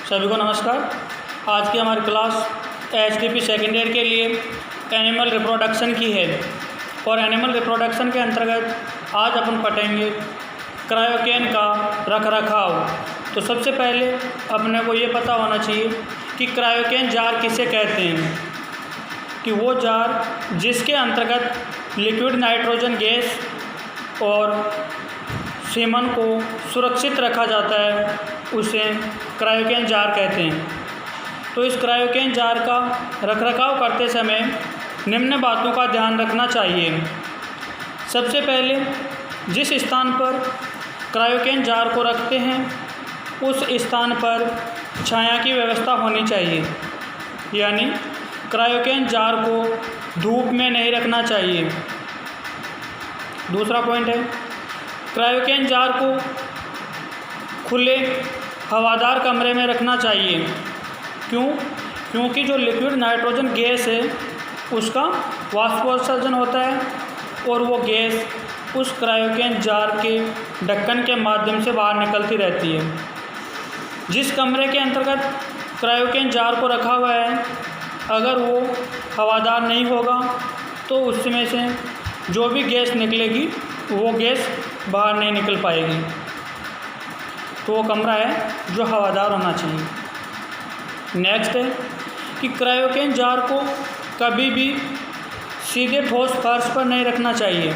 सभी को नमस्कार। आज की हमारी क्लास एचटीपी सेकेंड ईयर के लिए एनिमल रिप्रोडक्शन की है और एनिमल रिप्रोडक्शन के अंतर्गत आज अपन पढ़ेंगे क्रायोकेन का रखरखाव। तो सबसे पहले अपने को ये पता होना चाहिए कि क्रायोकेन जार किसे कहते हैं, कि वो जार जिसके अंतर्गत लिक्विड नाइट्रोजन गैस और सीमन को सुरक्षित रखा जाता है, उसे क्रायोकेन जार कहते हैं। तो इस क्रायोकेन जार का रखरखाव करते समय निम्न बातों का ध्यान रखना चाहिए। सबसे पहले जिस स्थान पर क्रायोकेन जार को रखते हैं उस स्थान पर छाया की व्यवस्था होनी चाहिए, यानी क्रायोकेन जार को धूप में नहीं रखना चाहिए। दूसरा पॉइंट है, क्रायोकेन जार को खुले हवादार कमरे में रखना चाहिए। क्योंकि जो लिक्विड नाइट्रोजन गैस है उसका वाष्पोत्सर्जन होता है और वो गैस उस क्रायोकेन जार के ढक्कन के माध्यम से बाहर निकलती रहती है। जिस कमरे के अंतर्गत क्रायोकेन जार को रखा हुआ है, अगर वो हवादार नहीं होगा तो उसमें से जो भी गैस निकलेगी वो गैस बाहर नहीं निकल पाएगी। तो वो कमरा है जो हवादार होना चाहिए। नेक्स्ट है कि क्रायोकेन जार को कभी भी सीधे ठोस फर्श पर नहीं रखना चाहिए।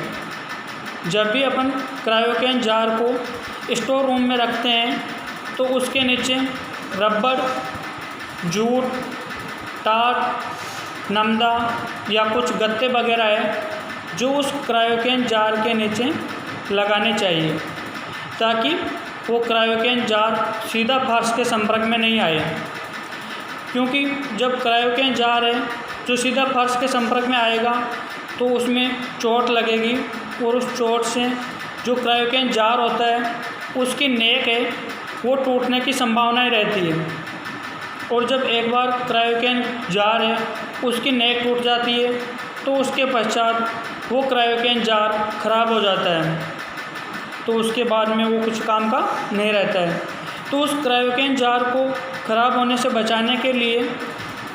जब भी अपन क्रायोकेन जार को स्टोर रूम में रखते हैं तो उसके नीचे रबड़, जूट, टाट, नमदा या कुछ गत्ते वगैरह है जो उस क्रायोकेन जार के नीचे लगाने चाहिए, ताकि वो क्रायोकेन जार सीधा फर्श के संपर्क में नहीं आए। क्योंकि जब क्रायोकेन जार है जो सीधा फर्श के संपर्क में आएगा तो उसमें चोट लगेगी और उस चोट से जो क्रायोकेन जार होता है उसकी नेक है वो टूटने की संभावनाएं रहती है। और जब एक बार क्रायोकेन जार है उसकी नेक टूट जाती है तो उसके पश्चात वो क्रायोकेन जार ख़राब हो जाता है, तो उसके बाद में वो कुछ काम का नहीं रहता है। तो उस क्रायोकेन जार को ख़राब होने से बचाने के लिए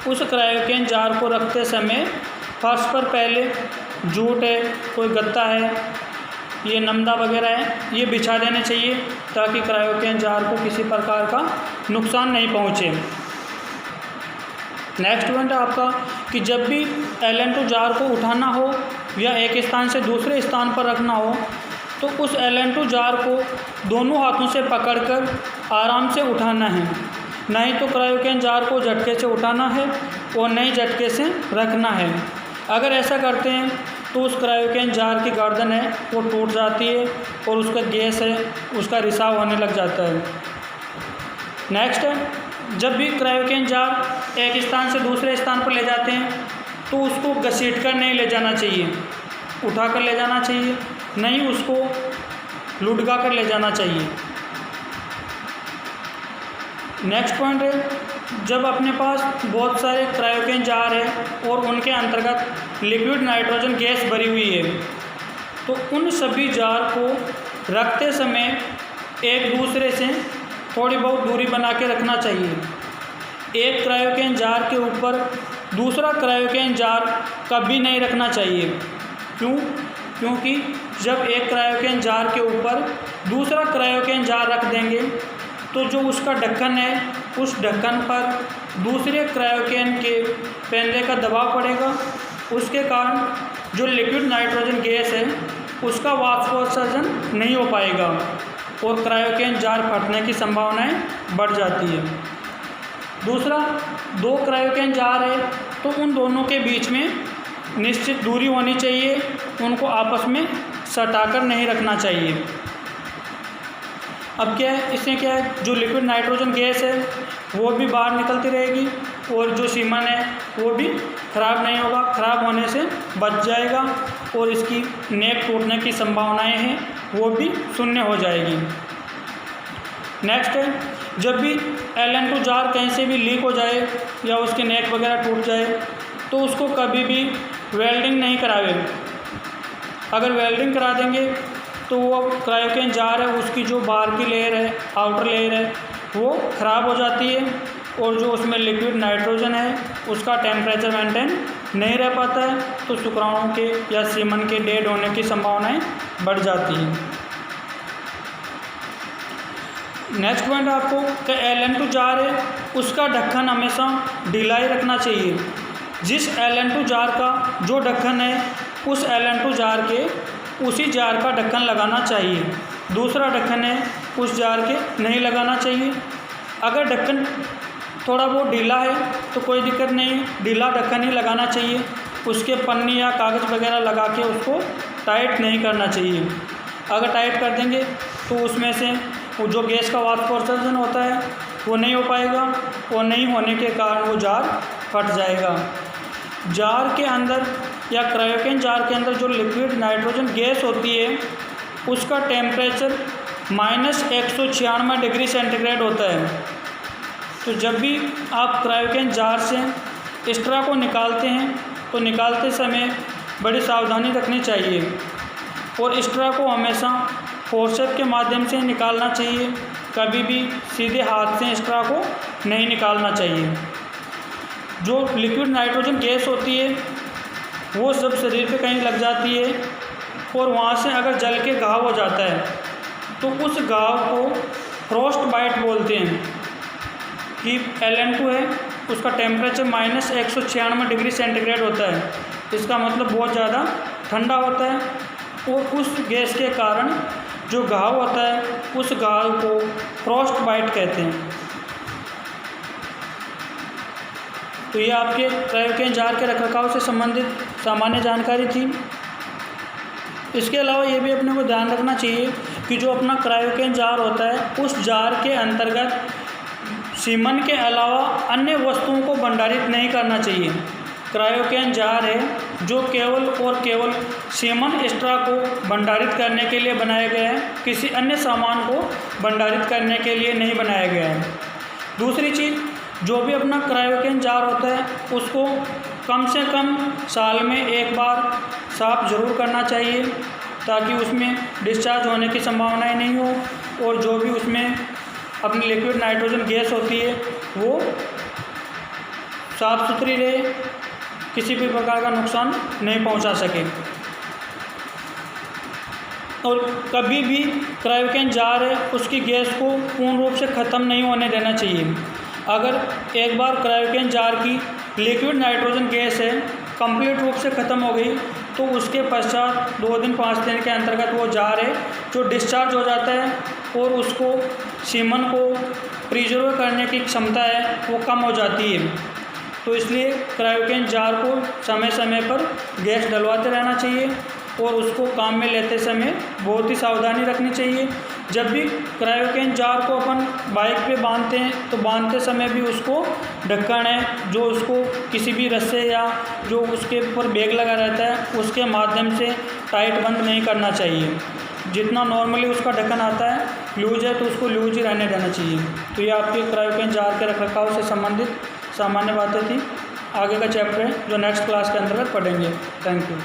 उस क्रायोकेन जार को रखते समय फर्श पर पहले जूट है, कोई गत्ता है, ये नमदा वगैरह है, ये बिछा देने चाहिए ताकि क्रायोकेन जार को किसी प्रकार का नुकसान नहीं पहुँचे। नेक्स्ट पॉइंट है आपका कि जब भी LN2 जार को उठाना हो या एक स्थान से दूसरे स्थान पर रखना हो तो उस LN2 जार को दोनों हाथों से पकड़कर आराम से उठाना है। नहीं तो क्रायोकेन जार को झटके से उठाना है और नहीं झटके से रखना है। अगर ऐसा करते हैं तो उस क्रायोकेन जार की गर्दन है वो टूट जाती है और उसका गैस है उसका रिसाव होने लग जाता है। नेक्स्ट है, जब भी क्रायोकेन जार एक स्थान से दूसरे स्थान पर ले जाते हैं तो उसको घसीट कर नहीं ले जाना चाहिए, उठा कर ले जाना चाहिए, नहीं उसको लुढ़का कर ले जाना चाहिए। नेक्स्ट पॉइंट है, जब अपने पास बहुत सारे क्रायोकेन जार है और उनके अंतर्गत लिक्विड नाइट्रोजन गैस भरी हुई है तो उन सभी जार को रखते समय एक दूसरे से थोड़ी बहुत दूरी बना के रखना चाहिए। एक क्रायोकेन जार के ऊपर दूसरा क्रायोकेन जार कभी नहीं रखना चाहिए। क्योंकि जब एक क्रायोकेन जार के ऊपर दूसरा क्रायोकेन जार रख देंगे तो जो उसका ढक्कन है उस ढक्कन पर दूसरे क्रायोकेन के पैंदे का दबाव पड़ेगा, उसके कारण जो लिक्विड नाइट्रोजन गैस है उसका वाष्पोत्सर्जन नहीं हो पाएगा और क्रायोकेन जार फटने की संभावनाएं बढ़ जाती है। दूसरा, दो क्रायोकेन जार है तो उन दोनों के बीच में निश्चित दूरी होनी चाहिए, उनको आपस में सटाकर नहीं रखना चाहिए। अब क्या है, इससे क्या है, जो लिक्विड नाइट्रोजन गैस है वो भी बाहर निकलती रहेगी और जो सीमन है वो भी ख़राब नहीं होगा, ख़राब होने से बच जाएगा और इसकी नेक टूटने की संभावनाएं हैं वो भी शून्य हो जाएगी। नेक्स्ट है, जब भी LN2 जार कहीं से भी लीक हो जाए या उसके नेक वगैरह टूट जाए तो उसको कभी भी वेल्डिंग नहीं करावे। अगर वेल्डिंग करा देंगे तो वो क्रायोकेन जार है उसकी जो बाहर की लेयर है, आउटर लेयर है, वो ख़राब हो जाती है और जो उसमें लिक्विड नाइट्रोजन है उसका टेम्परेचर मेंटेन नहीं रह पाता है, तो शुक्राणुओं के या सीमन के डेड होने की संभावनाएं बढ़ जाती हैं। नेक्स्ट पॉइंट आपको कि LN2 जार है उसका ढक्कन हमेशा ढीला ही रखना चाहिए। जिस LN2 जार का जो ढक्कन है उस LN2 जार के उसी जार का ढक्कन लगाना चाहिए। दूसरा ढक्कन है उस जार के नहीं लगाना चाहिए। अगर ढक्कन थोड़ा बहुत ढीला है तो कोई दिक्कत नहीं, ढीला ढक्कन ही लगाना चाहिए। उसके पन्नी या कागज़ वगैरह लगा के उसको टाइट नहीं करना चाहिए। अगर टाइट कर देंगे तो उसमें से वो जो गैस का वाष्पोत्सर्जन होता है वो नहीं हो पाएगा और नहीं होने के कारण वो जार फट जाएगा। जार के अंदर या क्रायोकेन जार के अंदर जो लिक्विड नाइट्रोजन गैस होती है उसका टेम्परेचर -196 डिग्री सेंटीग्रेड होता है। तो जब भी आप क्रायोकेन जार से स्ट्रा को निकालते हैं तो निकालते समय बड़ी सावधानी रखनी चाहिए और स्ट्रा को हमेशा फोर्सेप के माध्यम से निकालना चाहिए। कभी भी सीधे हाथ से स्ट्रा को नहीं निकालना चाहिए। जो लिक्विड नाइट्रोजन गैस होती है वो सब शरीर पे कहीं लग जाती है और वहाँ से अगर जल के घाव हो जाता है तो उस घाव को फ्रॉस्ट बाइट बोलते हैं। कि LN2 है उसका टेम्परेचर -196 डिग्री सेंटीग्रेड होता है। इसका मतलब बहुत ज़्यादा ठंडा होता है और उस गैस के कारण जो घाव होता है उस घाव को फ्रॉस्ट बाइट कहते हैं। तो ये आपके क्रायोकेन जार के रखरखाव से संबंधित सामान्य जानकारी थी। इसके अलावा ये भी अपने को ध्यान रखना चाहिए कि जो अपना क्रायोकेन जार होता है उस जार के अंतर्गत सीमन के अलावा अन्य वस्तुओं को भंडारित नहीं करना चाहिए। क्रायोकेन जार है जो केवल और केवल सीमन स्ट्रा को भंडारित करने के लिए बनाया गया है, किसी अन्य सामान को भंडारित करने के लिए नहीं बनाया गया है। दूसरी चीज़, जो भी अपना क्रायोकेन जार होता है उसको कम से कम साल में एक बार साफ़ ज़रूर करना चाहिए ताकि उसमें डिस्चार्ज होने की संभावनाएं नहीं हो और जो भी उसमें अपनी लिक्विड नाइट्रोजन गैस होती है वो साफ़ सुथरी रहे, किसी भी प्रकार का नुकसान नहीं पहुंचा सके। और कभी भी क्रायोकेन जार है उसकी गैस को पूर्ण रूप से ख़त्म नहीं होने देना चाहिए। अगर एक बार क्रायोकेन जार की लिक्विड नाइट्रोजन गैस है कंप्लीट रूप से ख़त्म हो गई तो उसके पश्चात 2 दिन 5 दिन के अंतर्गत वो जार है जो डिस्चार्ज हो जाता है और उसको सीमन को प्रिजर्व करने की क्षमता है वो कम हो जाती है। तो इसलिए क्रायोकेन जार को समय समय पर गैस डलवाते रहना चाहिए और उसको काम में लेते समय बहुत ही सावधानी रखनी चाहिए। जब भी क्रायोकेन जार को अपन बाइक पे बांधते हैं तो बांधते समय भी उसको ढक्कन है जो उसको किसी भी रस्से या जो उसके ऊपर बैग लगा रहता है उसके माध्यम से टाइट बंद नहीं करना चाहिए। जितना नॉर्मली उसका ढक्कन आता है लूज है तो उसको लूज ही रहने देना चाहिए। तो ये आपके क्रायोकेन जार के रखरखाव से संबंधित सामान्य बातें थी। आगे का चैप्टर है जो नेक्स्ट क्लास के अंतर्गत पढ़ेंगे। Thank you.